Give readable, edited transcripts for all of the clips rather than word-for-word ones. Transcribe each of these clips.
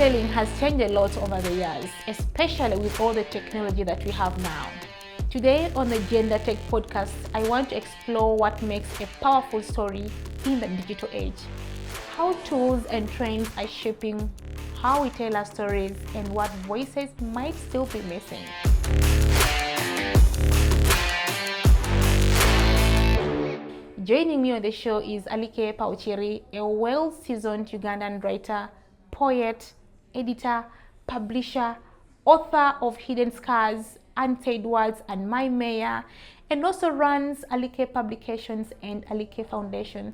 storytelling has changed a lot over the years, especially with all the technology that we have now. Today on the Gender Tech podcast, I want to explore what makes a powerful story in the digital age, how tools and trends are shaping how we tell our stories, and what voices might still be missing. Joining me on the show is Alike Pauchiri, a well-seasoned Ugandan writer, poet, editor, publisher, author of Hidden Scars, Unsaid Words, and My Mayor, and also runs Alike Publications and Alike Foundation,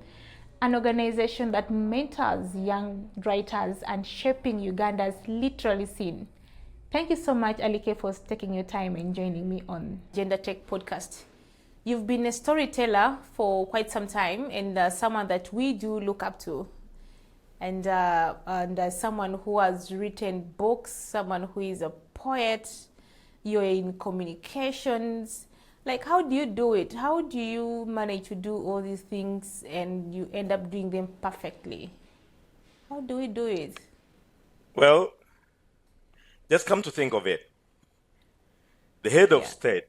an organization that mentors young writers and shaping Uganda's literary scene. Thank you so much, Alike, for taking your time and joining me on Gender Tech Podcast. You've been a storyteller for quite some time, and someone that we do look up to. And someone who has written books, someone who is a poet, you're in communications. Like, how do you do it? How do you manage to do all these things and you end up doing them perfectly? How do we do it? Well, just come to think of it. The head of state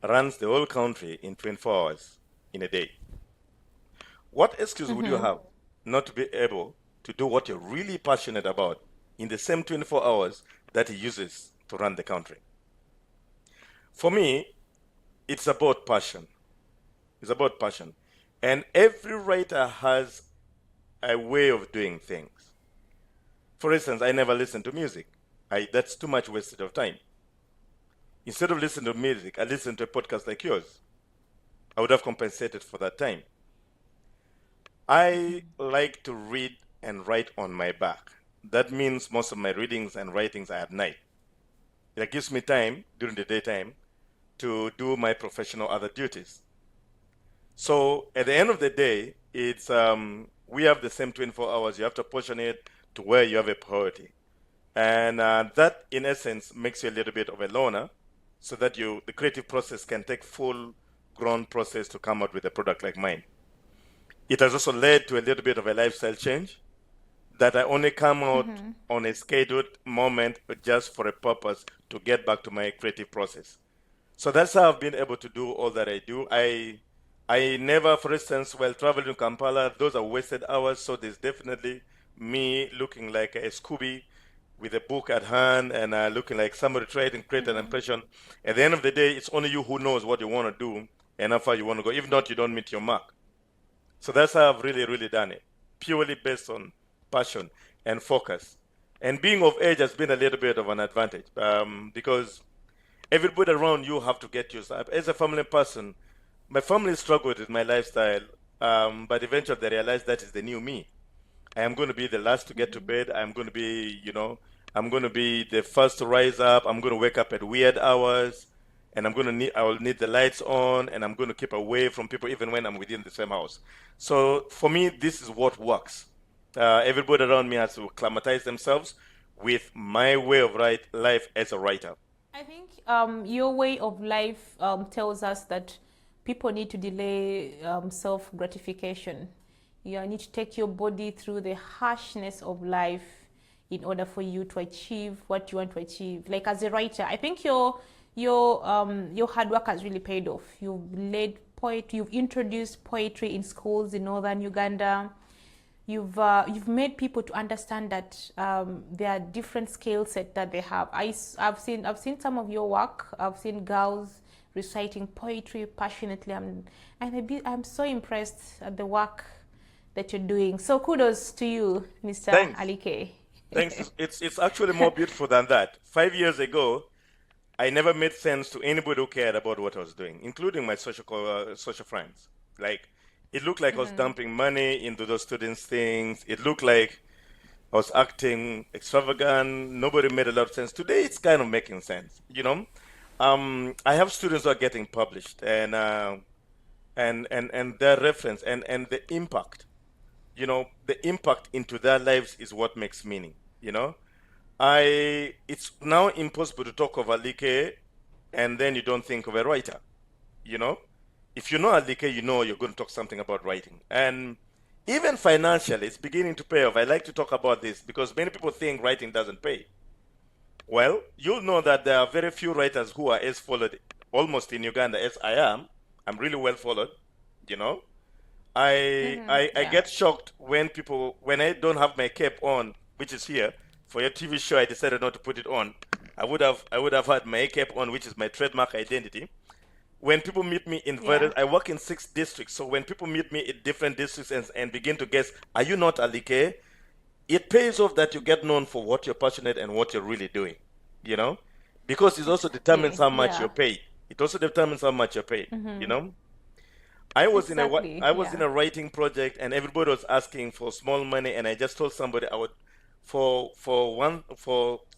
runs the whole country in 24 hours in a day. What excuse would you have not to be able to do what you're really passionate about in the same 24 hours that he uses to run the country? For me, it's about passion. It's about passion. And every writer has a way of doing things. For instance, I never listen to music. That's too much wasted of time. Instead of listening to music, I listen to a podcast like yours. I would have compensated for that time. I like to read and write on my back. That means most of my readings and writings are at night. It gives me time during the daytime to do my professional other duties. So at the end of the day, it's we have the same 24 hours. You have to portion it to where you have a priority. And that, in essence, makes you a little bit of a loner, so that the creative process can take full-grown process to come out with a product like mine. It has also led to a little bit of a lifestyle change, that I only come out on a scheduled moment just for a purpose to get back to my creative process. So that's how I've been able to do all that I do. I never, for instance, while traveling to Kampala, those are wasted hours, so there's definitely me looking like a Scooby with a book at hand and looking like somebody trying to create an impression. At the end of the day, it's only you who knows what you want to do and how far you want to go. If not, you don't meet your mark. So that's how I've really, really done it, purely based on passion and focus. And being of age has been a little bit of an advantage because everybody around you have to get used to. As a family person, my family struggled with my lifestyle, but eventually they realized that is the new me. I am going to be the last to get to bed. I'm going to be, I'm going to be the first to rise up. I'm going to wake up at weird hours, and I will need the lights on, and I'm going to keep away from people even when I'm within the same house. So for me, this is what works. Everybody around me has to acclimatize themselves with my way of life as a writer. I think your way of life tells us that people need to delay self-gratification. You need to take your body through the harshness of life in order for you to achieve what you want to achieve. Like as a writer, I think your hard work has really paid off. You've led poetry, you've introduced poetry in schools in northern Uganda. You've made people to understand that there are different skill sets that they have. I've seen some of your work. I've seen girls reciting poetry passionately, and I'm so impressed at the work that you're doing. So kudos to you, Mr. Thanks. Alike. Thanks. It's actually more beautiful than that. 5 years ago, I never made sense to anybody who cared about what I was doing, including my social friends. Like, it looked like I was dumping money into those students' things. It looked like I was acting extravagant. Nobody made a lot of sense. Today, it's kind of making sense. I have students who are getting published, and their reference and the impact. The impact into their lives is what makes meaning. It's now impossible to talk of Alike and then you don't think of a writer. If you know Alike, you're going to talk something about writing. And Even financially, it's beginning to pay off. I like to talk about this because many people think writing doesn't pay. Well, you'll know that there are very few writers who are as followed almost in Uganda as I am. I'm really well followed, you know. I Yeah. get shocked when I don't have my cape on, which is here. For your TV show, I decided not to put it on. I would have had my cape on, which is my trademark identity. When people meet me in Yeah. various, I work in 6 districts. So when people meet me in different districts and begin to guess, are you not Alike? It pays off that you get known for what you're passionate and what you're really doing, you know, because it also determines Exactly. how much you're Yeah. paid. It also determines how much you're paid, you know. I was in a Exactly. I was in Yeah. a writing project and everybody was asking for small money and I just told somebody I would for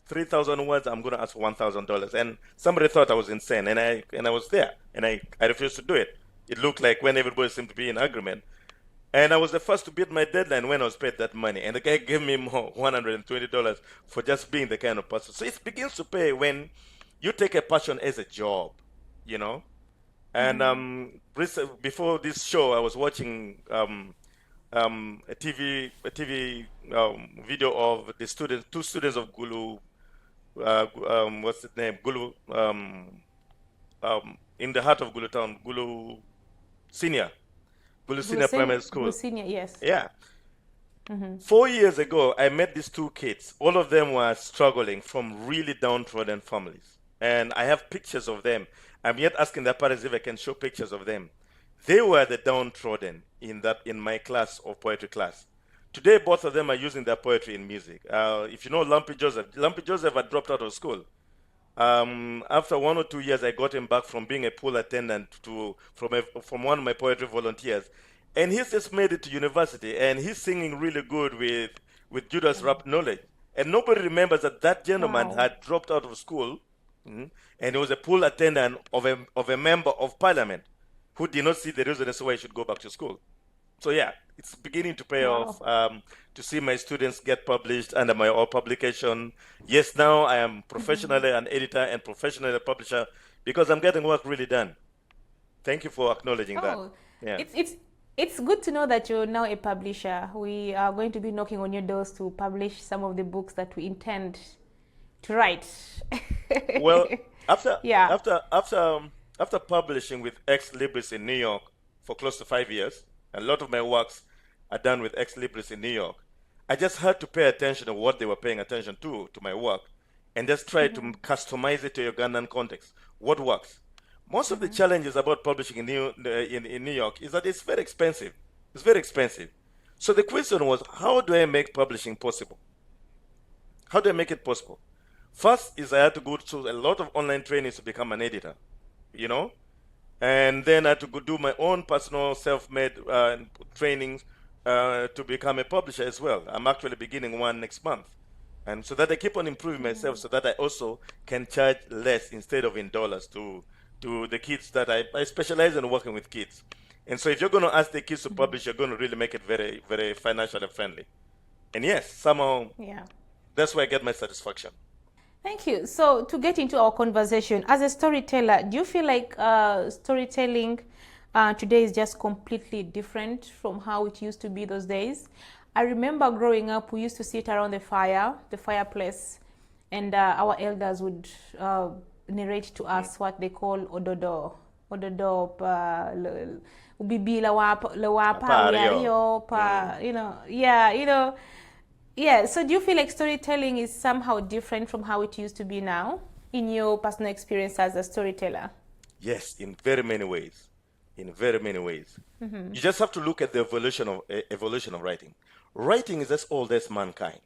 3,000 words I'm gonna ask $1,000 and somebody thought I was insane and I was there and I refused to do it. It looked like when everybody seemed to be in agreement. And I was the first to beat my deadline when I was paid that money. And the guy gave me more, $120 for just being the kind of person. So it begins to pay when you take a passion as a job, you know. And before this show, I was watching a TV video of the students, two students of Gulu, what's the name? Gulu, in the heart of Gulu town, Senior, Gulu Senior Primary School. Glucinia, yes. Yeah. 4 years ago, I met these two kids. All of them were struggling from really downtrodden families. And I have pictures of them. I'm yet asking their parents if I can show pictures of them. They were the downtrodden in my class of poetry class. Today, both of them are using their poetry in music. If you know Lumpy Joseph had dropped out of school. After 1 or 2 years, I got him back from being a pool attendant from one of my poetry volunteers, and he's just made it to university, and he's singing really good with Judas rap knowledge. And nobody remembers that that gentleman Wow. had dropped out of school, and he was a pool attendant of a member of parliament who did not see the reason as to why he should go back to school. So yeah, it's beginning to pay off Wow. to see my students get published under my own publication. Yes, now I am professionally an editor and professionally a publisher because I'm getting work really done. Thank you for acknowledging that. Oh, Yeah. it's good to know that you're now a publisher. We are going to be knocking on your doors to publish some of the books that we intend to write. Well, after Yeah. after after after publishing with Ex Libris in New York for close to 5 years, a lot of my works are done with Ex Libris in New York. I just had to pay attention to what they were paying attention to my work, and just try to customize it to Ugandan context. What works? Most of the challenges about publishing in New York is that it's very expensive. It's very expensive. So the question was, how do I make publishing possible? How do I make it possible? First is I had to go through a lot of online trainings to become an editor, you know, and then I had to go do my own personal self-made trainings to become a publisher as well. I'm actually beginning one next month, and so that I keep on improving myself, so that I also can charge less instead of in dollars to the kids that I specialize in working with kids. And so if you're going to ask the kids to publish, you're going to really make it very, very financially friendly. And yes, somehow Yeah. that's where I get my satisfaction. Thank you. So, to get into our conversation, as a storyteller, do you feel like storytelling today is just completely different from how it used to be those days? I remember growing up, we used to sit around the fireplace, and our elders would narrate to us what they call ododo. Ododo, ubibi lawapa, Apario. wiario, yeah, yeah, so do you feel like storytelling is somehow different from how it used to be now in your personal experience as a storyteller? Yes, in very many ways. In very many ways. You just have to look at the evolution of writing. Writing is as old as mankind.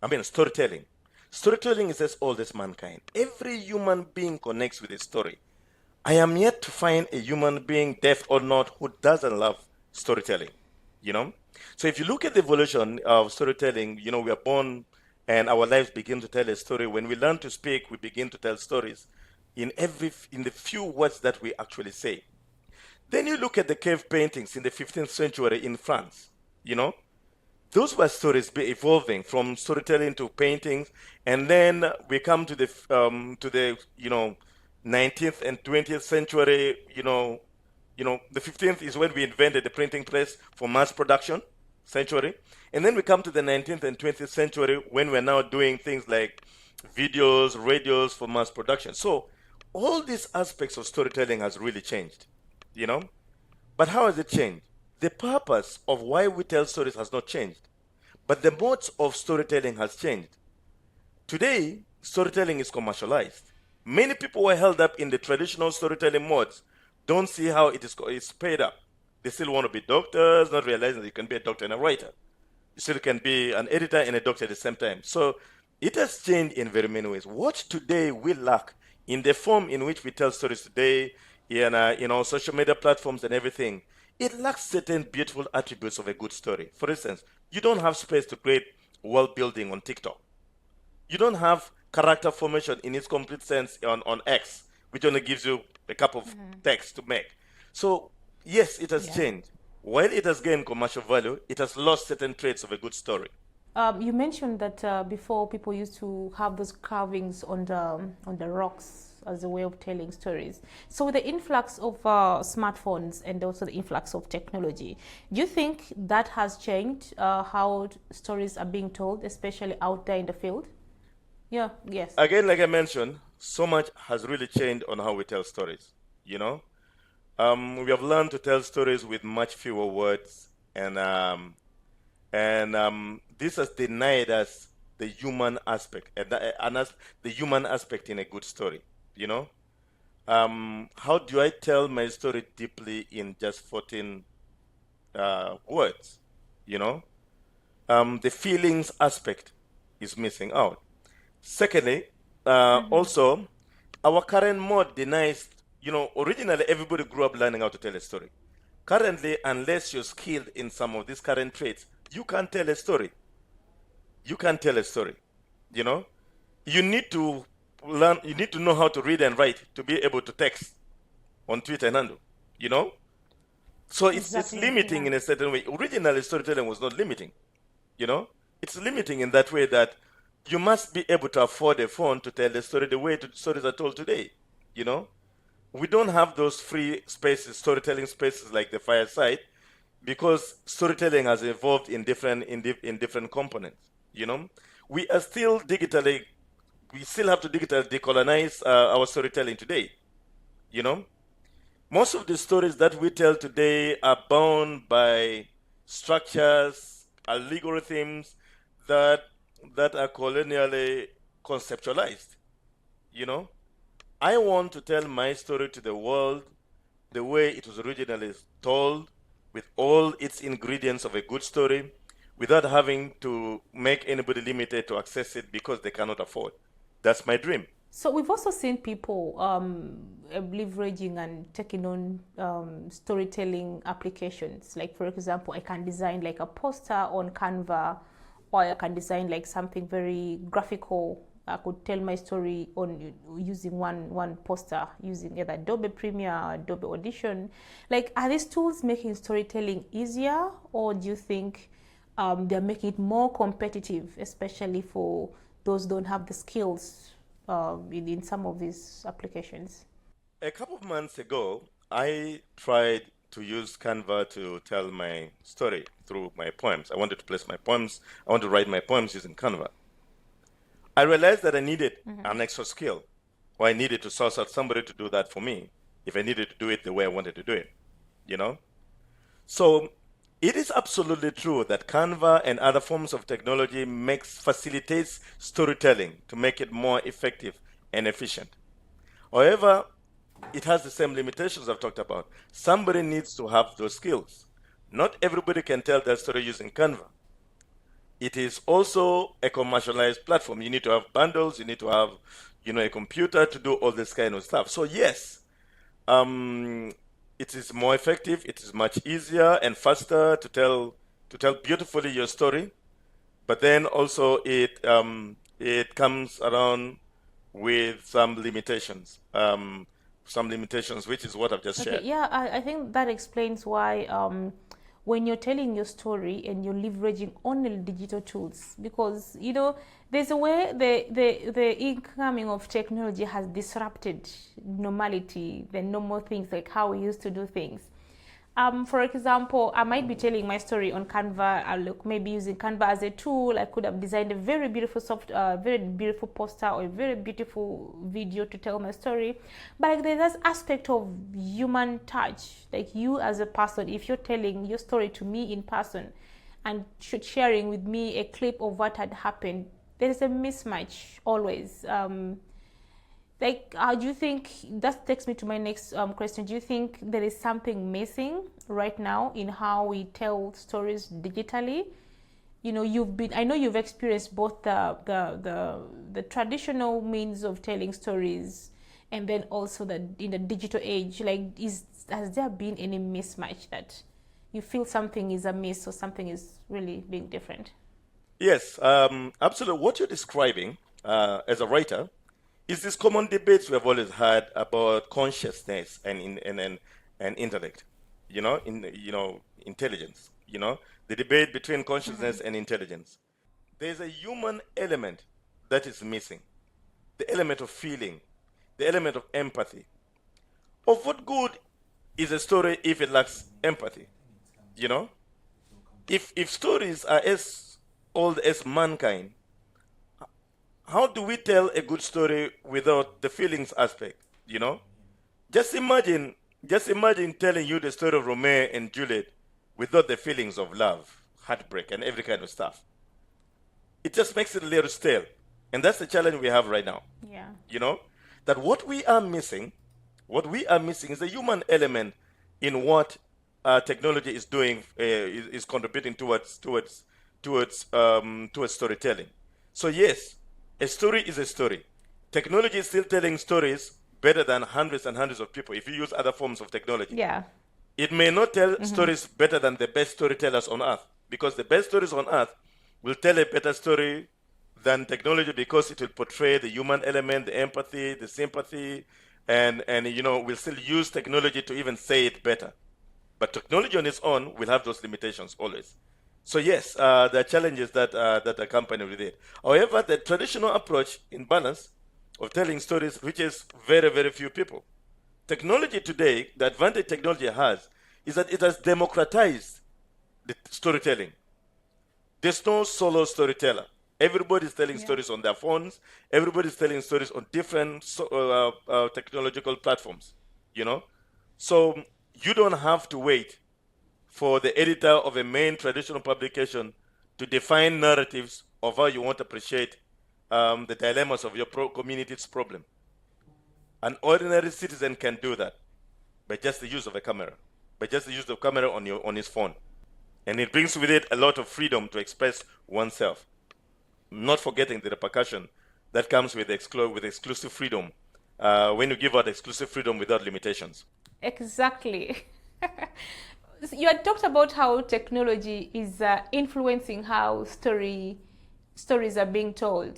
I mean, storytelling. Storytelling is as old as mankind. Every human being connects with a story. I am yet to find a human being, deaf or not, who doesn't love storytelling, you know? So if you look at the evolution of storytelling, you know, we are born and our lives begin to tell a story. When we learn to speak, we begin to tell stories in the few words that we actually say. Then you look at the cave paintings in the 15th century in France, you know? Those were stories evolving from storytelling to paintings, and then we come to the 19th and 20th century. The 15th is when we invented the printing press for mass production. century. And then we come to the 19th and 20th century when we're now doing things like videos, radios for mass production. So all these aspects of storytelling has really changed, you know? But how has it changed? The purpose of why we tell stories has not changed, but the modes of storytelling has changed. Today, storytelling is commercialized. Many people who are held up in the traditional storytelling modes don't see how it's paid up. They still want to be doctors, not realizing that you can be a doctor and a writer. You still can be an editor and a doctor at the same time. So it has changed in very many ways. What today we lack in the form in which we tell stories today, in social media platforms and everything, it lacks certain beautiful attributes of a good story. For instance, you don't have space to create world building on TikTok. You don't have character formation in its complete sense on X, which only gives you a couple of text to make. So yes, it has changed. While it has gained commercial value, it has lost certain traits of a good story. You mentioned that before people used to have those carvings on the rocks as a way of telling stories. So with the influx of smartphones and also the influx of technology, do you think that has changed how stories are being told, especially out there in the field? Yeah, yes. Again, like I mentioned, so much has really changed on how we tell stories. You know, we have learned to tell stories with much fewer words, and this has denied us the human aspect, and us the human aspect in a good story. You know, how do I tell my story deeply in just 14 words? You know, the feelings aspect is missing out. Secondly, also, our current mode denies, originally everybody grew up learning how to tell a story. Currently, unless you're skilled in some of these current traits, you can't tell a story. You can't tell a story. You know, you need to learn, you need to know how to read and write to be able to text on Twitter and handle, you know? So it's limiting in a certain way. Originally, storytelling was not limiting, you know? It's limiting in that way that you must be able to afford a phone to tell the story the way stories are told today, you know? We don't have those free spaces, storytelling spaces like the fireside, because storytelling has evolved in different components, you know? We are still we still have to digitally decolonize our storytelling today, you know? Most of the stories that we tell today are bound by structures, algorithms that are colonially conceptualized. You know, I want to tell my story to the world the way it was originally told, with all its ingredients of a good story, without having to make anybody limited to access it because they cannot afford. That's my dream. So we've also seen people leveraging and taking on storytelling applications. Like, for example, I can design like a poster on Canva, or I can design like something very graphical. I could tell my story on using one poster using either Adobe Premiere or Adobe Audition. Like, are these tools making storytelling easier, or do you think they're making it more competitive, especially for those who don't have the skills in some of these applications? A couple of months ago, I tried to use Canva to tell my story through my poems. I wanted to place my poems, I wanted to write my poems using Canva. I realized that I needed an extra skill, or I needed to source out somebody to do that for me if I needed to do it the way I wanted to do it, you know? So it is absolutely true that Canva and other forms of technology facilitates storytelling to make it more effective and efficient. However, it has the same limitations I've talked about. Somebody needs to have those skills. Not everybody can tell their story using Canva. It is also a commercialized platform. You need to have bundles, you need to have, a computer to do all this kind of stuff. So yes, it is more effective, it is much easier and faster to tell beautifully your story, but then also it comes around with some limitations. Which is what I've just shared. Yeah, I think that explains why when you're telling your story and you're leveraging only digital tools, because there's a way the incoming of technology has disrupted normality, the normal things, like how we used to do things. For example, I might be telling my story on Canva. I look maybe using Canva as a tool. I could have designed a very beautiful very beautiful poster or a very beautiful video to tell my story. But like, there's this aspect of human touch, like you as a person. If you're telling your story to me in person, and sharing with me a clip of what had happened, there is a mismatch always. Do you think that takes me to my next question? Do you think there is something missing right now in how we tell stories digitally? You know, I know you've experienced both the traditional means of telling stories, and then also in the digital age. Like, has there been any mismatch that you feel something is amiss or something is really being different? Yes, absolutely. What you're describing as a writer is this common debates we have always had about consciousness and intellect. Intelligence. The debate between consciousness and intelligence. There's a human element that is missing. The element of feeling, the element of empathy. Of what good is a story if it lacks empathy? You know, if stories are as old as mankind, how do we tell a good story without the feelings aspect? Just imagine, just imagine telling you the story of Romeo and Juliet without the feelings of love, heartbreak, and every kind of stuff. It just makes it a little stale, and that's the challenge we have right now. Yeah. That what we are missing is the human element in what technology is doing, is contributing towards storytelling. So yes, a story is a story. Technology is still telling stories better than hundreds and hundreds of people if you use other forms of technology. Yeah. It may not tell stories better than the best storytellers on earth, because the best stories on earth will tell a better story than technology, because it will portray the human element, the empathy, the sympathy, and we'll still use technology to even say it better. But technology on its own will have those limitations always. So yes, there are challenges that accompany with it. However, the traditional approach in balance of telling stories reaches very, very few people. Technology today, the advantage technology has is that it has democratized the storytelling. There's no solo storyteller. Everybody's telling stories on their phones. Everybody's telling stories on different technological platforms, So you don't have to wait for the editor of a main traditional publication to define narratives of how you want to appreciate the dilemmas of your community's problem. An ordinary citizen can do that by just the use of a camera, by just the use of camera on his phone. And it brings with it a lot of freedom to express oneself, not forgetting the repercussion that comes with exclusive freedom when you give out exclusive freedom without limitations. Exactly. You had talked about how technology is influencing how stories are being told.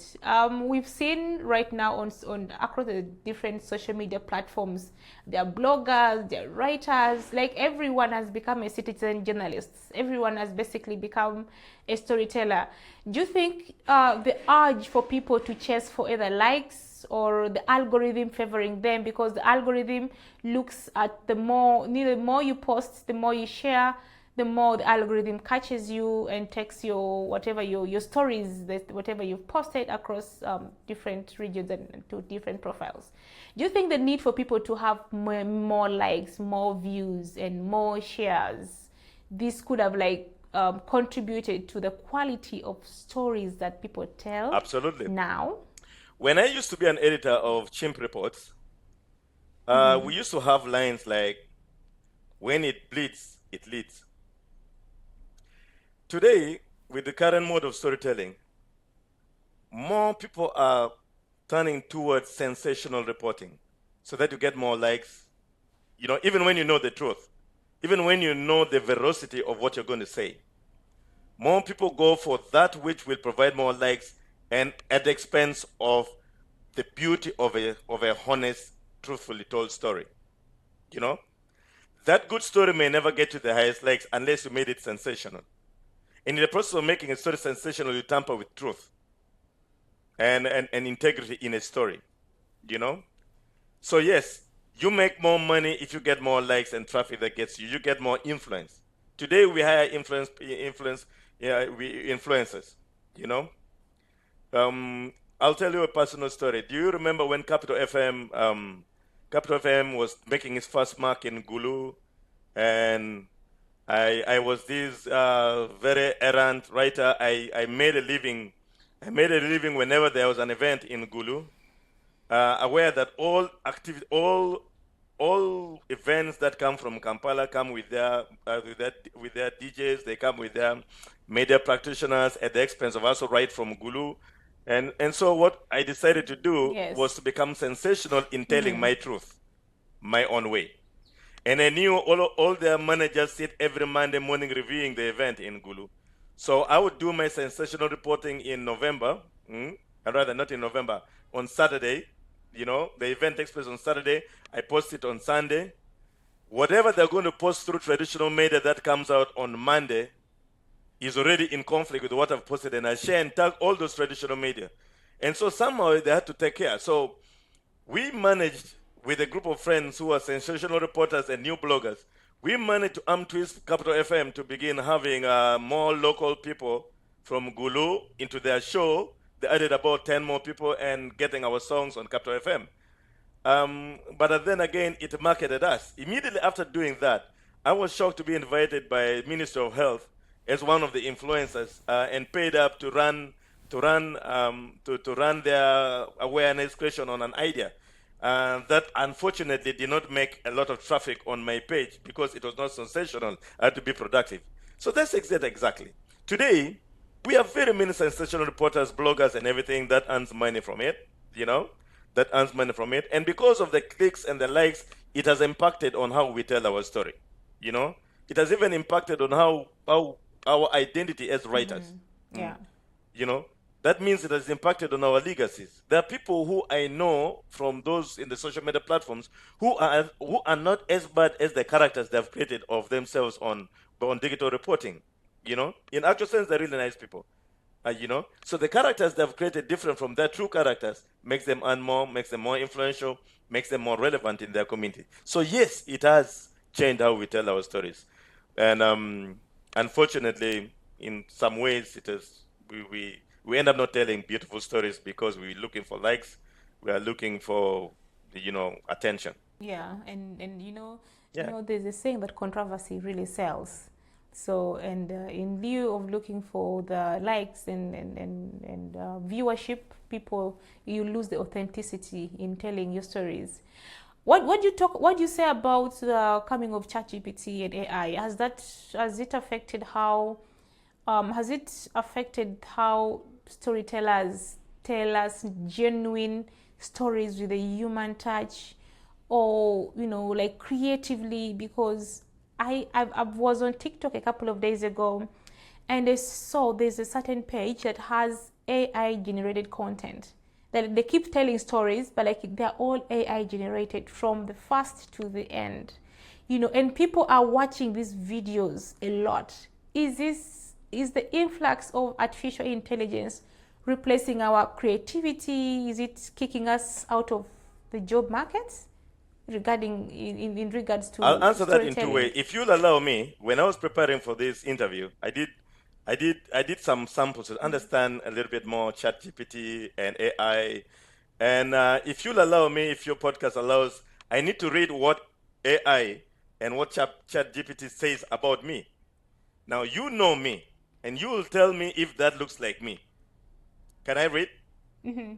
We've seen right now on across the different social media platforms, there are bloggers, there are writers, like everyone has become a citizen journalist. Everyone has basically become a storyteller. Do you think the urge for people to chase for either likes or the algorithm favoring them, because the algorithm looks at the more you post, the more you share, the more the algorithm catches you and takes your whatever your stories, whatever you've posted across different regions and to different profiles. Do you think the need for people to have more likes, more views, and more shares, this could have contributed to the quality of stories that people tell? Absolutely. Now, when I used to be an editor of Chimp Reports, we used to have lines like, "When it bleeds, it leads." Today, with the current mode of storytelling, more people are turning towards sensational reporting so that you get more likes, even when you know the truth, even when you know the veracity of what you're going to say. More people go for that which will provide more likes, and at the expense of the beauty of a honest, truthfully told story. That good story may never get to the highest likes unless you made it sensational. And in the process of making a story sensational, you tamper with truth and integrity in a story. So yes, You make more money if you get more likes and traffic that gets you. You get more influence. Today we hire influencers. You know, I'll tell you a personal story. Do you remember when Capital FM was making its first mark in Gulu, and I was this very errant writer. I made a living. I made a living whenever there was an event in Gulu, aware that all events that come from Kampala come with their DJs. They come with their media practitioners at the expense of us who write from Gulu, and so what I decided to do was to become sensational in telling my truth, my own way. And I knew all their managers sit every Monday morning reviewing the event in Gulu. So I would do my sensational reporting in November, rather not in November, on Saturday. You know, the event takes place on Saturday. I post it on Sunday. Whatever they're going to post through traditional media that comes out on Monday is already in conflict with what I've posted, and I share and tag all those traditional media. And so somehow they had to take care. So we managed, with a group of friends who are sensational reporters and new bloggers, we managed to twist Capital FM to begin having more local people from Gulu into their show. They added about 10 more people and getting our songs on Capital FM. But then again, it marketed us. Immediately after doing that, I was shocked to be invited by Minister of Health as one of the influencers and paid up to run their awareness question on an idea. That unfortunately did not make a lot of traffic on my page because it was not sensational. I had to be productive. So that's exactly. Today, we have very many sensational reporters, bloggers, and everything that earns money from it, that earns money from it. And because of the clicks and the likes, it has impacted on how we tell our story. It has even impacted on how our identity as writers. Yeah. That means it has impacted on our legacies. There are people who I know from those in the social media platforms who are not as bad as the characters they've created of themselves on digital reporting. In actual sense, they're really nice people. So the characters they've created different from their true characters makes them earn more, makes them more influential, makes them more relevant in their community. So yes, it has changed how we tell our stories, and unfortunately, in some ways, it is we end up not telling beautiful stories because we're looking for likes. We are looking for attention. Yeah, and there's a saying that controversy really sells. So, and in lieu of looking for the likes and viewership, you lose the authenticity in telling your stories. What do you say about the coming of ChatGPT and AI? Has it affected how storytellers tell us genuine stories with a human touch, or like creatively? Because I was on TikTok a couple of days ago, and I saw there's a certain page that has AI generated content. That they keep telling stories, but like they're all AI generated from the first to the end, and people are watching these videos a lot. Is the influx of artificial intelligence replacing our creativity? Is it kicking us out of the job market? In regards to I'll answer that in two ways. If you'll allow me, when I was preparing for this interview, I did some samples to understand a little bit more ChatGPT and AI. And if you'll allow me, if your podcast allows, I need to read what AI and what ChatGPT says about me. Now, you know me, and you will tell me if that looks like me. Can I read? Mm-hmm.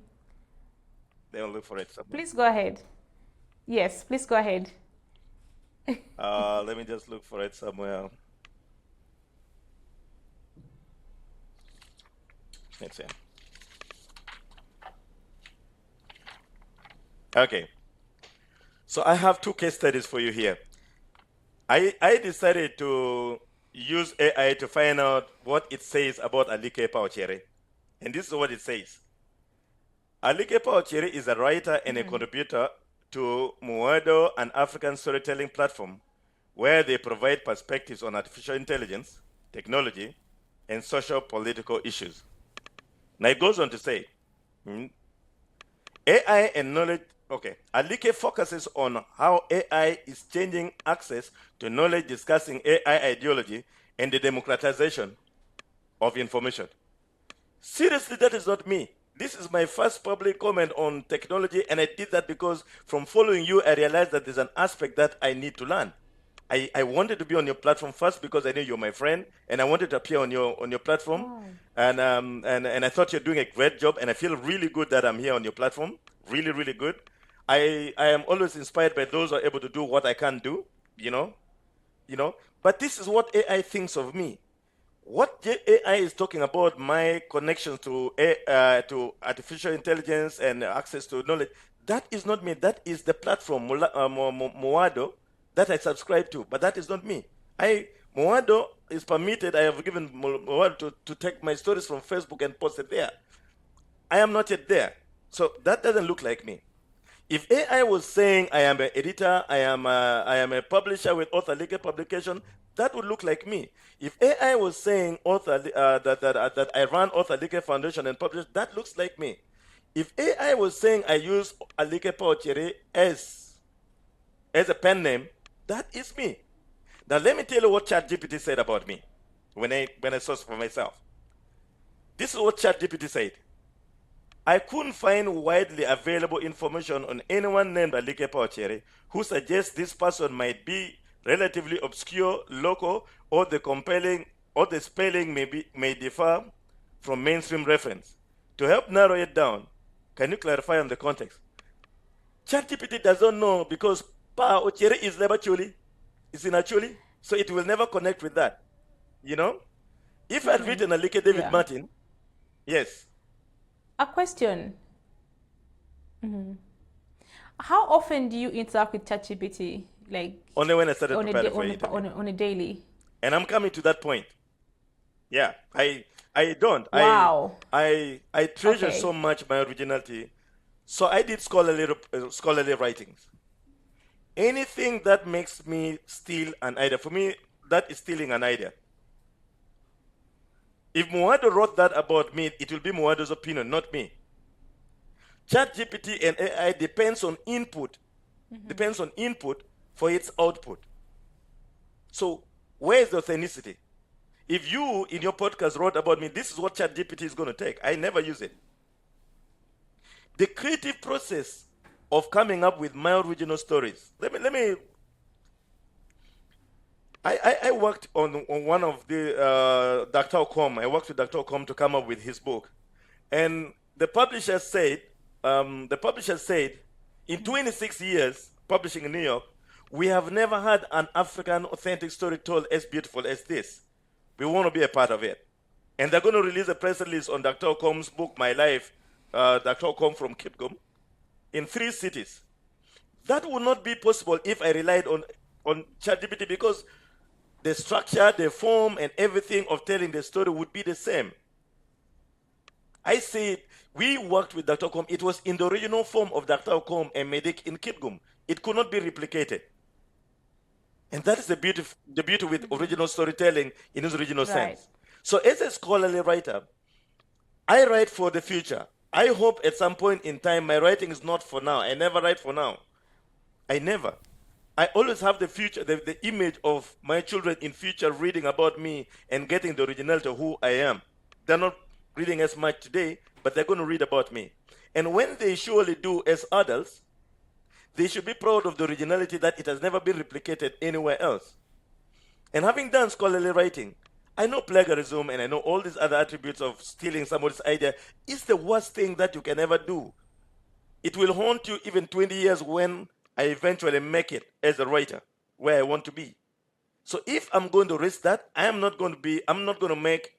They'll look for it somewhere. Please go ahead. Yes, please go ahead. Let me just look for it somewhere. Let's see. Okay. So I have two case studies for you here. I decided to use AI to find out what it says about Alike Pauchere. And this is what it says. Alike Pauchere is a writer and a contributor to Muedo, an African storytelling platform where they provide perspectives on artificial intelligence, technology, and social political issues. Now it goes on to say, AI and knowledge Okay. Alike focuses on how AI is changing access to knowledge, discussing AI ideology and the democratization of information. Seriously, that is not me. This is my first public comment on technology, and I did that because from following you, I realized that there's an aspect that I need to learn. I wanted to be on your platform first because I knew you're my friend, and I wanted to appear on your platform. Oh. And I thought you're doing a great job, and I feel really good that I'm here on your platform. Really, really good. I am always inspired by those who are able to do what I can't do, you know. But this is what AI thinks of me. What AI is talking about, my connections to artificial intelligence and access to knowledge, that is not me. That is the platform, Moado, that I subscribe to. But that is not me. Moado is permitted. I have given Moado to take my stories from Facebook and post it there. I am not yet there. So that doesn't look like me. If AI was saying I am an editor, I am a publisher with author legal publication, that would look like me. If AI was saying that I run Author Legal Foundation and publish, that looks like me. If AI was saying I use Alike Pauchere as a pen name, that is me. Now let me tell you what ChatGPT said about me when I sourced for myself. This is what ChatGPT said. I couldn't find widely available information on anyone named Alike Pauchere who suggests this person might be relatively obscure, local, or the spelling may differ from mainstream reference. To help narrow it down, can you clarify on the context? ChatGPT does not know because Pa Ochere is never Chuli. It's in a Chuli, so it will never connect with that. If I'd written Alike David Martin, yes. A question. How often do you interact with ChatGPT? Like only when I started preparing for it. On a daily. And I'm coming to that point. Yeah, I don't. Wow. I treasure so much my originality. So I did scholarly writings. Anything that makes me steal an idea, for me, that is stealing an idea. If Moado wrote that about me, it will be Moado's opinion, not me. ChatGPT and AI depends on input for its output. So where is the authenticity? If you, in your podcast, wrote about me, this is what ChatGPT is going to take. I never use it. The creative process of coming up with my original stories. I worked on one of the Dr. Ocom. I worked with Dr. Ocom to come up with his book, and the publisher said, in 26 years publishing in New York, we have never had an African authentic story told as beautiful as this. We want to be a part of it, and they're going to release a press release on Dr. Ocom's book, My Life, Dr. Ocom from Kipgum, in 3 cities. That would not be possible if I relied on ChatGPT, because the structure, the form, and everything of telling the story would be the same. I say we worked with Dr. Ocom. It was in the original form of Dr. Ocom and Medic in Kipgum. It could not be replicated. And that is the beauty with original storytelling in its original sense. So as a scholarly writer, I write for the future. I hope at some point in time my writing is not for now. I never write for now. I always have the future, the image of my children in future reading about me and getting the originality of who I am. They're not reading as much today, but they're going to read about me. And when they surely do as adults, they should be proud of the originality that it has never been replicated anywhere else. And having done scholarly writing, I know plagiarism and I know all these other attributes of stealing somebody's idea is the worst thing that you can ever do. It will haunt you even 20 years when I eventually make it as a writer where I want to be. So if I'm going to risk that, I'm not going to make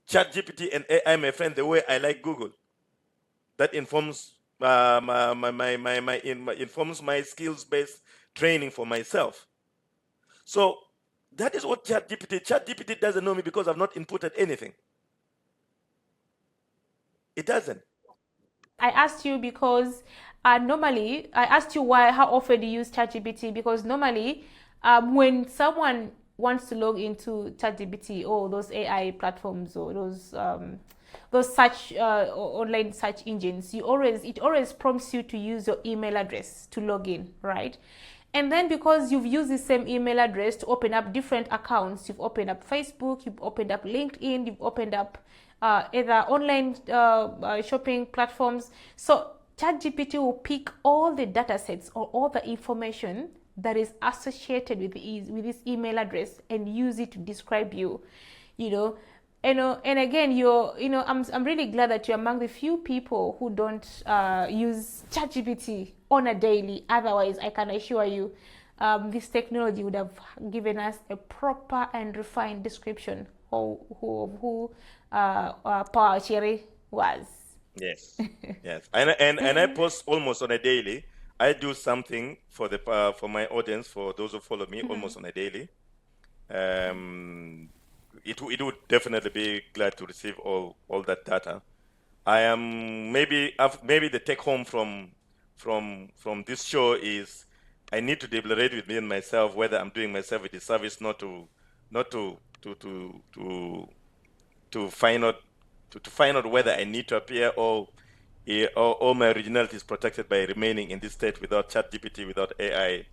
ChatGPT and AI my friend the way I like Google. That informs informs my skills-based training for myself. So that is what ChatGPT doesn't know me because I've not inputted anything. It doesn't. I asked you because normally, I asked you how often you use ChatGPT, because normally when someone wants to log into ChatGPT or those AI platforms or those search online search engines, it always prompts you to use your email address to log in, right? And then because you've used the same email address to open up different accounts, you've opened up Facebook, you've opened up LinkedIn, you've opened up either online shopping platforms. So ChatGPT will pick all the data sets or all the information that is associated with this email address and use it to describe you, you know. And again, I'm really glad that you're among the few people who don't use ChatGPT on a daily. Otherwise, I can assure you, this technology would have given us a proper and refined description of who Power Cherry was. Yes, yes, and I post almost on a daily. I do something for the for my audience, for those who follow me, almost on a daily. It would definitely be glad to receive all that data. I am maybe the take home from this show is I need to deliberate within myself whether I'm doing myself a disservice not to find out whether I need to appear or my originality is protected by remaining in this state without ChatGPT, without AI.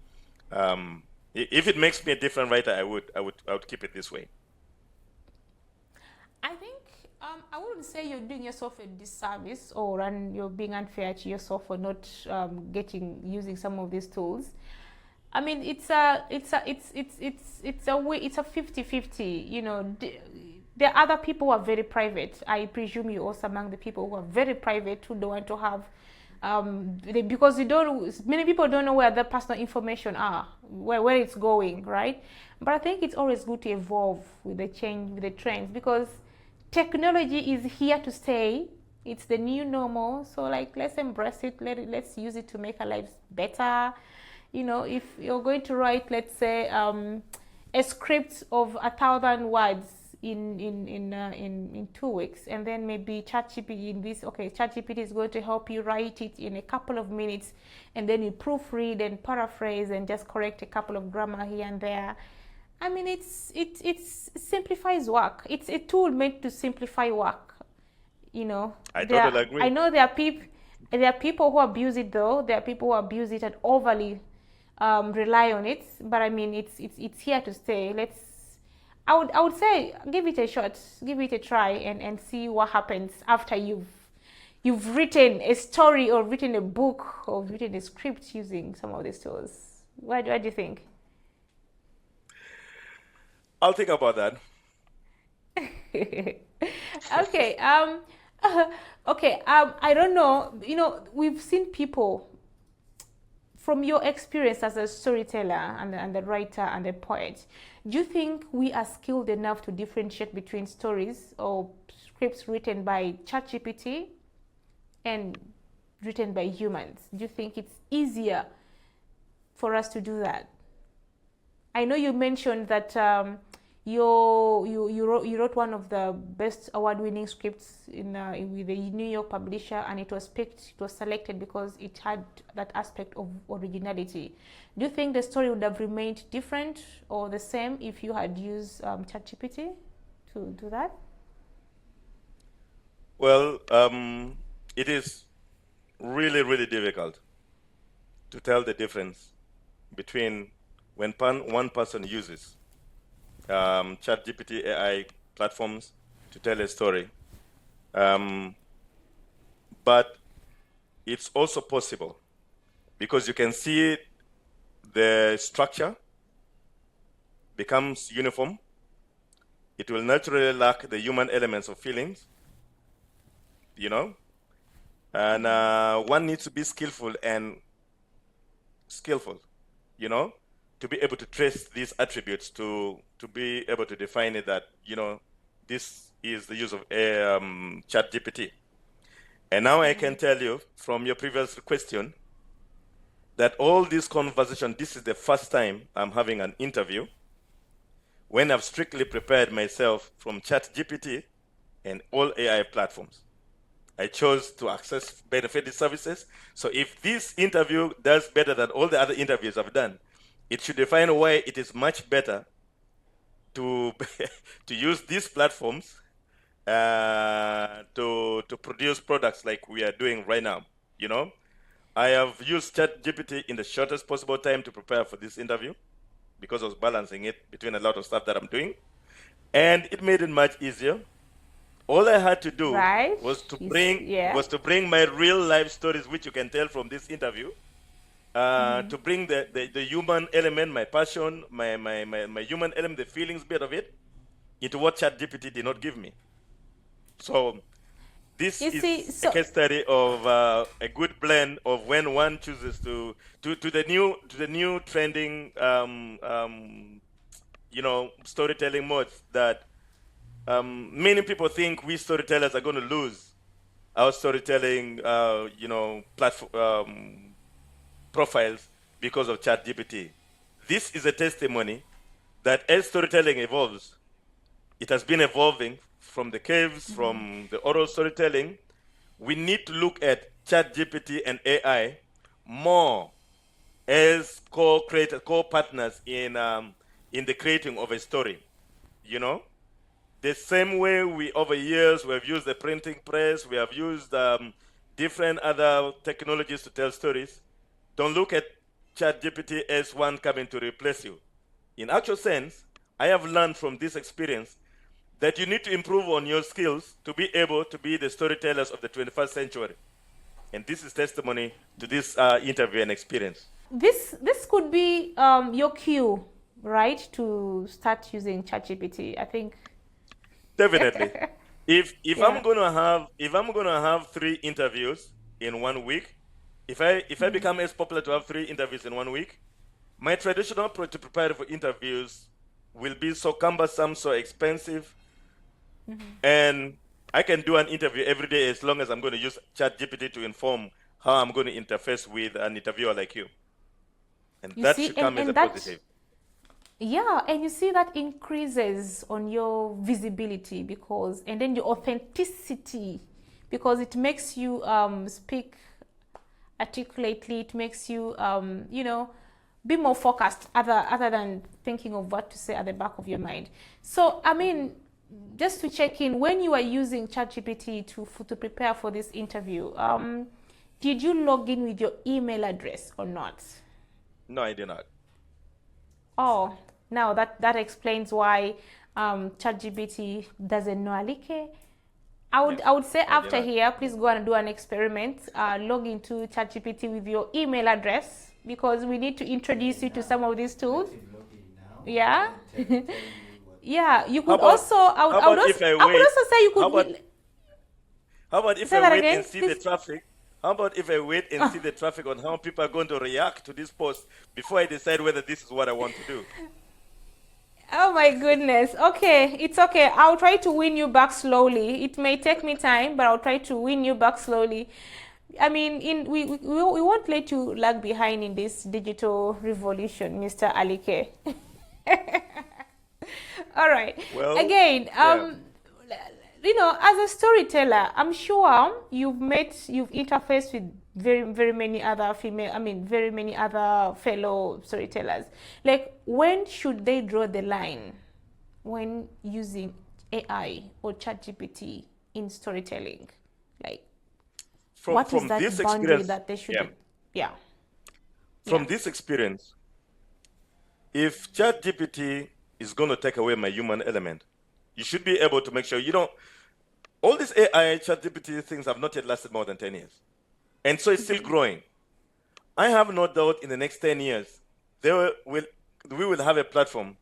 If it makes me a different writer, I would keep it this way. I think I wouldn't say you're doing yourself a disservice or you're being unfair to yourself for not using some of these tools. I mean, it's a 50-50. You know, there are other people who are very private. I presume you're also among the people who are very private, who don't want to have because many people don't know where their personal information are, where it's going, right? But I think it's always good to evolve with the change, with the trends, because technology is here to stay. It's the new normal. So like, let's embrace it. Let's use it to make our lives better. You know, if you're going to write, let's say, a script of 1,000 words in 2 weeks, and then maybe ChatGPT is going to help you write it in a couple of minutes, and then you proofread and paraphrase and just correct a couple of grammar here and there. I mean, it simplifies work. It's a tool meant to simplify work. You know, I totally agree. I know there are people who abuse it, though. There are people who abuse it and overly rely on it. But I mean, it's here to stay. I would say give it a shot, give it a try, and see what happens after you've written a story or written a book or written a script using some of these tools. What do you think? I'll think about that. Okay. Okay. I don't know. You know, we've seen people. From your experience as a storyteller and the writer and the poet, do you think we are skilled enough to differentiate between stories or scripts written by ChatGPT and written by humans? Do you think it's easier for us to do that? I know you mentioned that you wrote one of the best award-winning scripts with a New York publisher, and it was selected because it had that aspect of originality. Do you think the story would have remained different or the same if you had used ChatGPT to do that? Well, it is really, really difficult to tell the difference between when one person uses ChatGPT AI platforms to tell a story. But it's also possible because you can see the structure becomes uniform. It will naturally lack the human elements of feelings, you know, and one needs to be skillful, you know, to be able to trace these attributes, to be able to define it that, you know, this is the use of ChatGPT. And now I can tell you from your previous question that all this conversation, this is the first time I'm having an interview when I've strictly prepared myself from ChatGPT and all AI platforms. I chose to access benefited services. So if this interview does better than all the other interviews I've done, it should define why it is much better to to use these platforms to produce products like we are doing right now. You know, I have used ChatGPT in the shortest possible time to prepare for this interview because I was balancing it between a lot of stuff that I'm doing, and it made it much easier. All I had to do Right? was to Yeah. bring my real life stories, which you can tell from this interview, to bring the human element, my passion, my human element, the feelings bit of it, into what ChatGPT did not give me. So this You see, is a so case study of a good blend of when one chooses to the new trending storytelling modes that many people think we storytellers are going to lose our storytelling platform profiles because of ChatGPT. This is a testimony that as storytelling evolves, it has been evolving from the caves, from the oral storytelling. We need to look at ChatGPT and AI more as co-creators, co-partners in the creating of a story. You know, the same way we over years we have used the printing press, we have used different other technologies to tell stories. Don't look at ChatGPT as one coming to replace you. In actual sense, I have learned from this experience that you need to improve on your skills to be able to be the storytellers of the 21st century. And this is testimony to this interview and experience. this could be your cue, right, to start using ChatGPT. I think. Definitely. If Yeah. I'm gonna have 3 interviews in 1 week, if I become as popular to have 3 interviews in 1 week, my traditional approach to prepare for interviews will be so cumbersome, so expensive, and I can do an interview every day as long as I'm going to use ChatGPT to inform how I'm going to interface with an interviewer like you, and You that see, should come as a and that, positive. yeah, and you see that increases on your visibility, because, and then your authenticity, because it makes you speak articulately. It makes you be more focused, other than thinking of what to say at the back of your mind. So I mean, just to check in, when you are using ChatGPT to prepare for this interview, did you log in with your email address or not? No, I did not. Oh, now that explains why ChatGPT doesn't know Alike. Yes, I would say I did after not. here, please go and do an experiment. Log into ChatGPT with your email address, because we need to introduce you to some of these tools. Yeah. Yeah, you How could about also. I would. how I would about also. if I I could wait? also say you How about could How about if say I that wait again, and see the please. traffic? How about if I wait and see the traffic on how people are going to react to this post before I decide whether this is what I want to do? Oh my goodness. Okay, it's okay. I'll try to win you back slowly. It may take me time, but I'll try to win you back slowly. I mean, we won't let you lag behind in this digital revolution, Mr. Alike. All right. Well, Again, yeah. as a storyteller, I'm sure you've interfaced with very many other very many other fellow storytellers. Like, when should they draw the line when using AI or ChatGPT in storytelling? Like, what is From that this boundary experience, that they yeah. should? Yeah, yeah. From this experience, if ChatGPT is going to take away my human element, you should be able to make sure you don't. All these AI ChatGPT things have not yet lasted more than 10 years, and so it's still growing. I have no doubt in the next 10 years, there will we will have a platform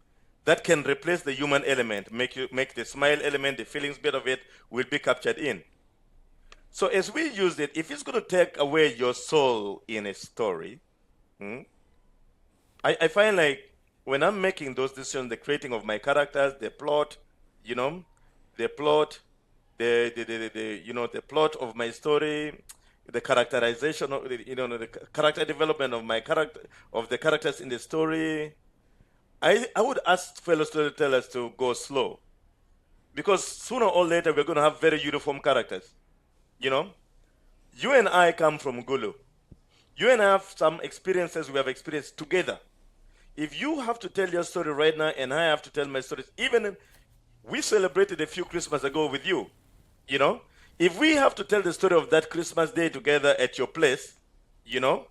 that can replace the human element, make the smile element, the feelings bit of it will be captured in. So as we use it, if it's going to take away your soul in a story, I find like when I'm making those decisions, the creating of my characters, the plot, you know, the plot, the plot of my story, the characterization of the character development of my character of the characters in the story. I would ask fellow storytellers to go slow because sooner or later we're going to have very uniform characters. You know, you and I come from Gulu. You and I have some experiences we have experienced together. If you have to tell your story right now and I have to tell my stories, even We celebrated a few Christmas ago with you. You know, if we have to tell the story of that Christmas day together at your place, you know,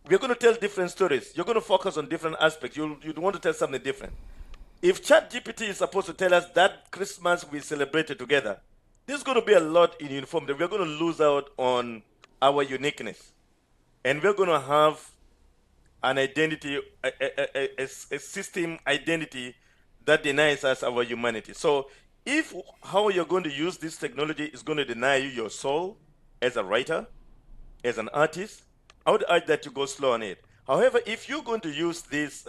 we're going to tell different stories. You're going to focus on different aspects. You'd want to tell something different. If ChatGPT is supposed to tell us that Christmas we celebrated together, there's going to be a lot in uniformity. We're going to lose out on our uniqueness. And we're going to have an identity, a system identity that denies us our humanity. So if how you're going to use this technology is going to deny you your soul as a writer, as an artist, I would urge that you go slow on it. However, if you're going to use these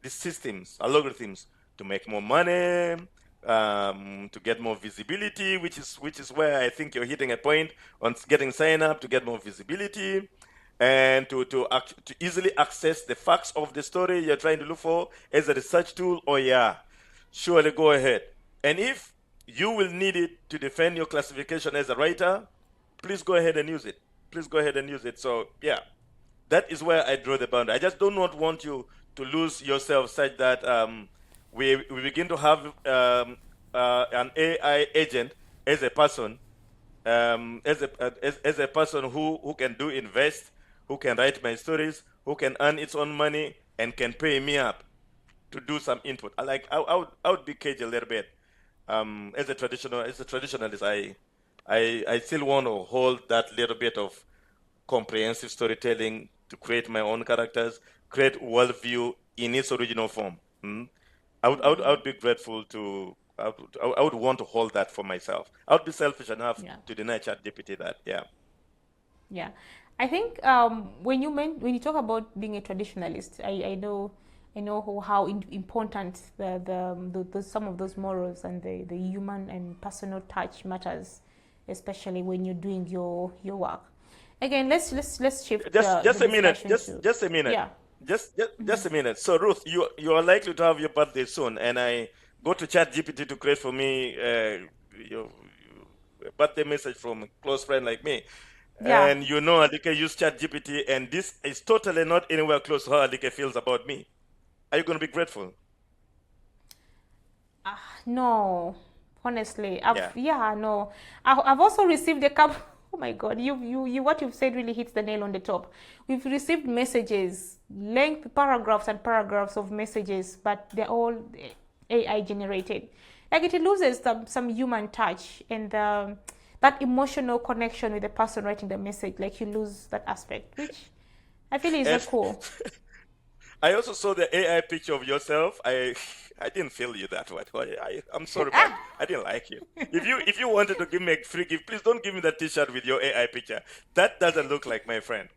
systems, algorithms, to make more money, to get more visibility, which is where I think you're hitting a point on getting sign up to get more visibility, and to easily access the facts of the story you're trying to look for as a research tool. Oh yeah, surely go ahead. And if you will need it to defend your classification as a writer, please go ahead and use it. Please go ahead and use it. So yeah, that is where I draw the boundary. I just do not want you to lose yourself such that we begin to have an AI agent as a person, as a person who can invest, who can write my stories, who can earn its own money, and can pay me up to do some input. I would be caged a little bit. As a traditionalist, I still want to hold that little bit of comprehensive storytelling to create my own characters, create worldview in its original form. I would be grateful to. I would want to hold that for myself. I would be selfish enough Yeah. to deny ChatGPT that. Yeah. Yeah, I think when you talk about being a traditionalist, I know how important the some of those morals and the human and personal touch matters, especially when you're doing your work. Again, let's shift Just the a minute. discussion to, Just a minute. yeah. Just a minute. So Ruth, you are likely to have your birthday soon, and I go to ChatGPT to create for me your birthday message from a close friend like me. Yeah. And you know Alike used ChatGPT, and this is totally not anywhere close to how Alike feels about me. Are you going to be grateful? No, honestly, Yeah. no. I've also received a couple. Oh my God, you what you've said really hits the nail on the top. We've received messages, length paragraphs and paragraphs of messages, but they're all AI generated. Like it loses some human touch and that emotional connection with the person writing the message. Like you lose that aspect, which I feel is And not cool. I also saw the AI picture of yourself. I didn't feel you that way. I'm sorry, but I didn't like you. If you wanted to give me a free gift, please don't give me that T-shirt with your AI picture. That doesn't look like my friend.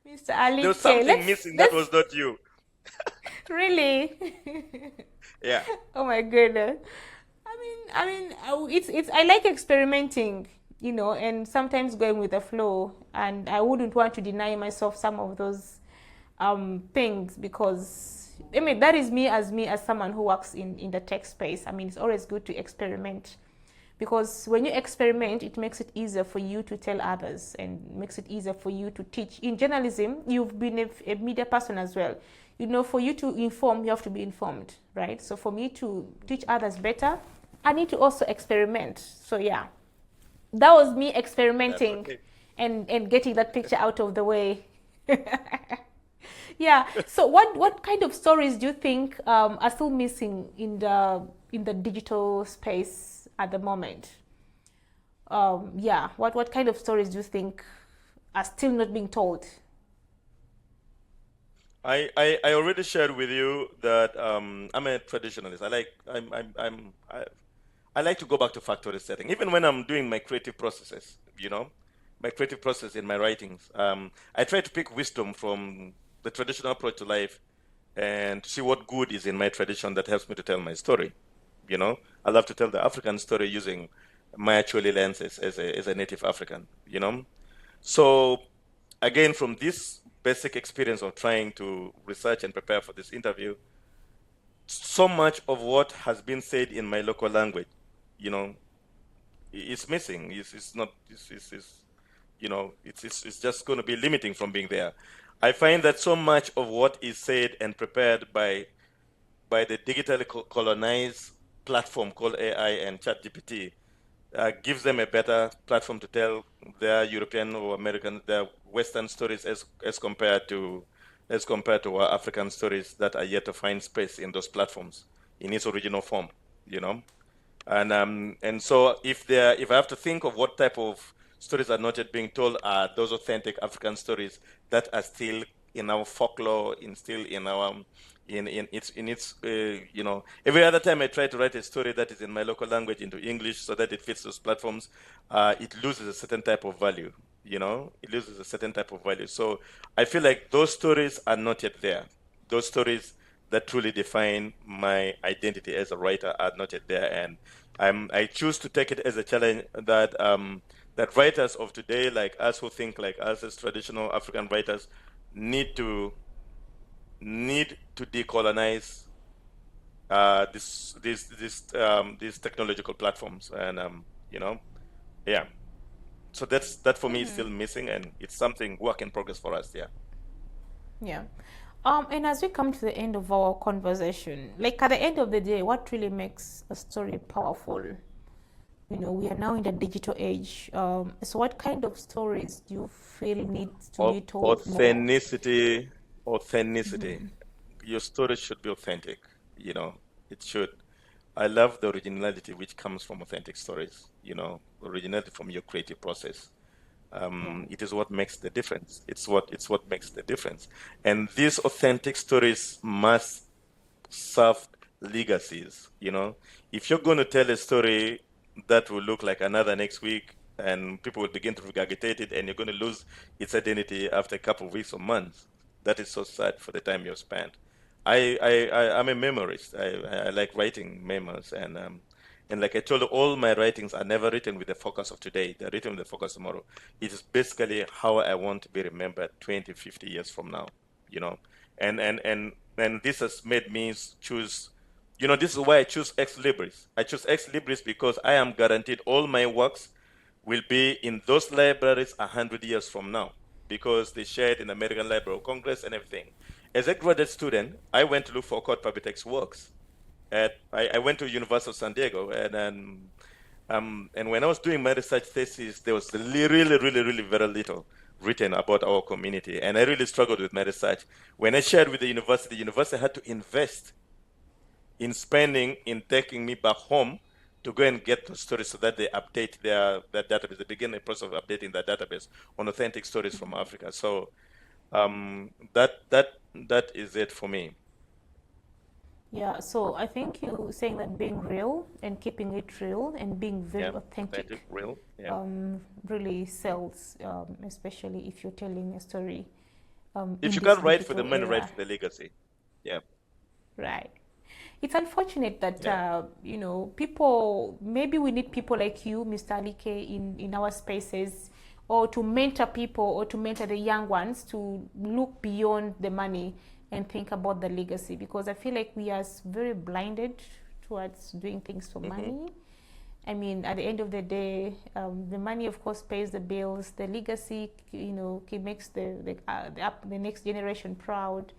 Mr. There Ali was K, something missing that was not you. really. Yeah. Oh my goodness. It's I like experimenting, and sometimes going with the flow. And I wouldn't want to deny myself some of those things because that is me as someone who works in the tech space. It's always good to experiment because when you experiment, it makes it easier for you to tell others and makes it easier for you to teach. In journalism, you've been a media person as well. For you to inform, you have to be informed, right? So for me to teach others better, I need to also experiment. So yeah, that was me That's experimenting okay. and getting that picture out of the way. Yeah. So what kind of stories do you think are still missing in the digital space at the moment? Yeah. What kind of stories do you think are still not being told? I already shared with you that I'm a traditionalist. I like to go back to factory setting, even when I'm doing my creative processes. My creative process in my writings. I try to pick wisdom from the traditional approach to life, and to see what good is in my tradition that helps me to tell my story. I love to tell the African story using my actually lenses as a native African. So again, from this basic experience of trying to research and prepare for this interview, so much of what has been said in my local language, you know, is missing. It's not. It's just going to be limiting from being there. I find that so much of what is said and prepared by by the digitally colonized platform called AI and ChatGPT gives them a better platform to tell their European or American, their Western stories as compared to our African stories that are yet to find space in those platforms in its original form, you know. And so if I have to think of what type of stories are not yet being told, are those authentic African stories that are still in our folklore, still in our in its every other time I try to write a story that is in my local language into English so that it fits those platforms, it loses a certain type of value. It loses a certain type of value. So I feel like those stories are not yet there. Those stories that truly define my identity as a writer are not yet there, and I choose to take it as a challenge that writers of today, like us who think like us as traditional African writers, need to decolonize these technological platforms, and yeah. So that for me is still missing, and it's something work in progress for us. Yeah. Yeah. And as we come to the end of our conversation, like at the end of the day, what really makes a story powerful? We are now in the digital age. So what kind of stories do you feel needs to be told more? Authenticity. Your story should be authentic. It should. I love the originality which comes from authentic stories. Originality from your creative process. Yeah. It is what makes the difference. It's what makes the difference. And these authentic stories must serve legacies. If you're going to tell a story that will look like another next week, and people will begin to regurgitate it, and you're going to lose its identity after a couple of weeks or months, that is so sad for the time you've spent. I'm a memorist. I like writing memos, and like I told you, all my writings are never written with the focus of today. They're written with the focus of tomorrow. It is basically how I want to be remembered 20, 50 years from now, you know. And this has made me choose, this is why I choose Ex Libris. I choose Ex Libris because I am guaranteed all my works will be in those libraries 100 years from now, because they shared in the American Library of Congress and everything. As a graduate student, I went to look for Occult Public Text works. I went to University of San Diego, and when I was doing my research thesis, there was really, really, really very little written about our community, and I really struggled with my research. When I shared with the university had to invest in spending in taking me back home to go and get the stories so that they update their database. They begin the process of updating their database on authentic stories from Africa. So that is it for me. Yeah, so I think you saying that being real and keeping it real and being very Yeah, authentic real. Yeah. really sells, especially if you're telling a story If in you this can't write for the digital money, write era. for the legacy. Yeah. Right. It's unfortunate that Yeah. people. Maybe we need people like you, Mr. Alike, in our spaces, or to mentor people, or to mentor the young ones to look beyond the money and think about the legacy. Because I feel like we are very blinded towards doing things for money. I mean, at the end of the day, the money, of course, pays the bills. The legacy, it makes the next generation proud.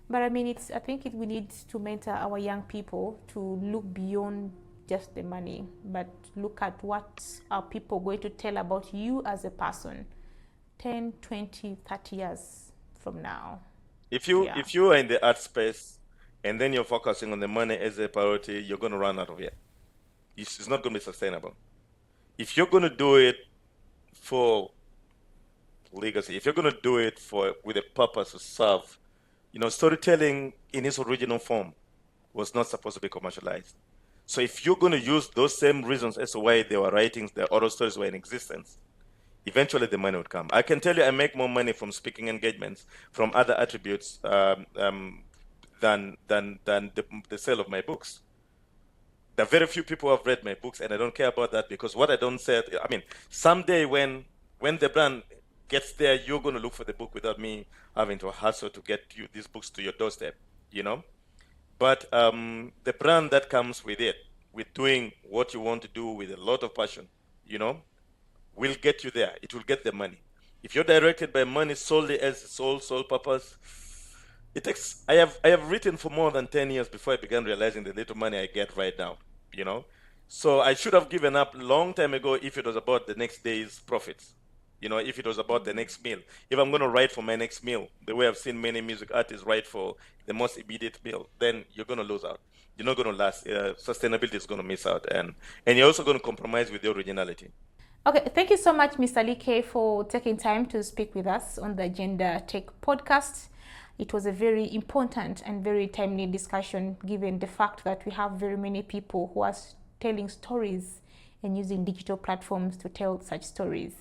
But I mean, I think we need to mentor our young people to look beyond just the money, but look at what are people going to tell about you as a person 10, 20, 30 years from now. If Yeah. you are in the art space and then you're focusing on the money as a priority, you're going to run out of here. It's not going to be sustainable. If you're going to do it for legacy, if you're going to do it with a purpose to serve, storytelling in its original form was not supposed to be commercialized. So if you're going to use those same reasons as to why there were writings, the oral stories were in existence, eventually the money would come. I can tell you I make more money from speaking engagements, from other attributes, than the sale of my books. There are very few people who have read my books, and I don't care about that, because what I don't say, I mean, someday when the brand gets there, you're going to look for the book without me having to hustle to get you these books to your doorstep, But the brand that comes with it, with doing what you want to do with a lot of passion, will get you there. It will get the money. If you're directed by money solely as sole purpose, It takes. I have written for more than 10 years before I began realizing the little money I get right now. You know, so I should have given up long time ago if it was about the next day's profits. If it was about the next meal. If I'm going to write for my next meal, the way I've seen many music artists write for the most immediate meal, then you're going to lose out. You're not going to last. Sustainability is going to miss out, and you're also going to compromise with your originality. Okay, thank you so much, Mr. Like, for taking time to speak with us on the Agenda Tech podcast. It was a very important and very timely discussion, given the fact that we have very many people who are telling stories and using digital platforms to tell such stories.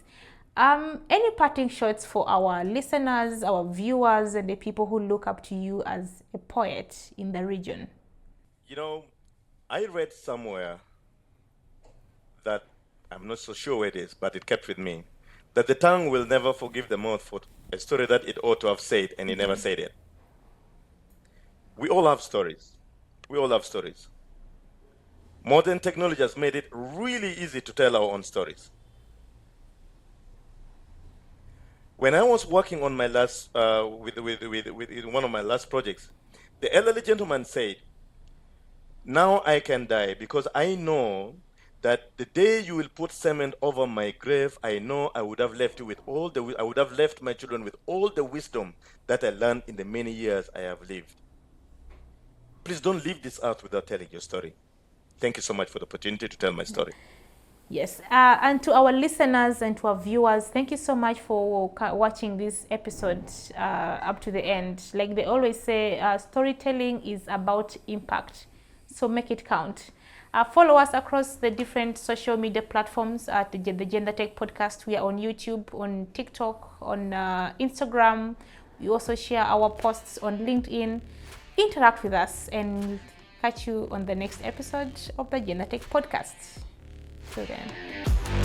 Any parting shots for our listeners, our viewers, and the people who look up to you as a poet in the region? I read somewhere that I'm not so sure where it is, but it kept with me, that the tongue will never forgive the mouth for a story that it ought to have said and it never said it. We all have stories. We all have stories. Modern technology has made it really easy to tell our own stories. When I was working on my last, with one of my last projects, the elderly gentleman said, "Now I can die because I know that the day you will put cement over my grave, I know I would have left you with I would have left my children with all the wisdom that I learned in the many years I have lived." Please don't leave this out without telling your story. Thank you so much for the opportunity to tell my story. Yes, and to our listeners and to our viewers, thank you so much for watching this episode up to the end. Like they always say, storytelling is about impact, so make it count. Follow us across the different social media platforms at the Gender Tech Podcast. We are on YouTube, on TikTok, on Instagram. We also share our posts on LinkedIn. Interact with us, and catch you on the next episode of the Gender Tech Podcast. Till then.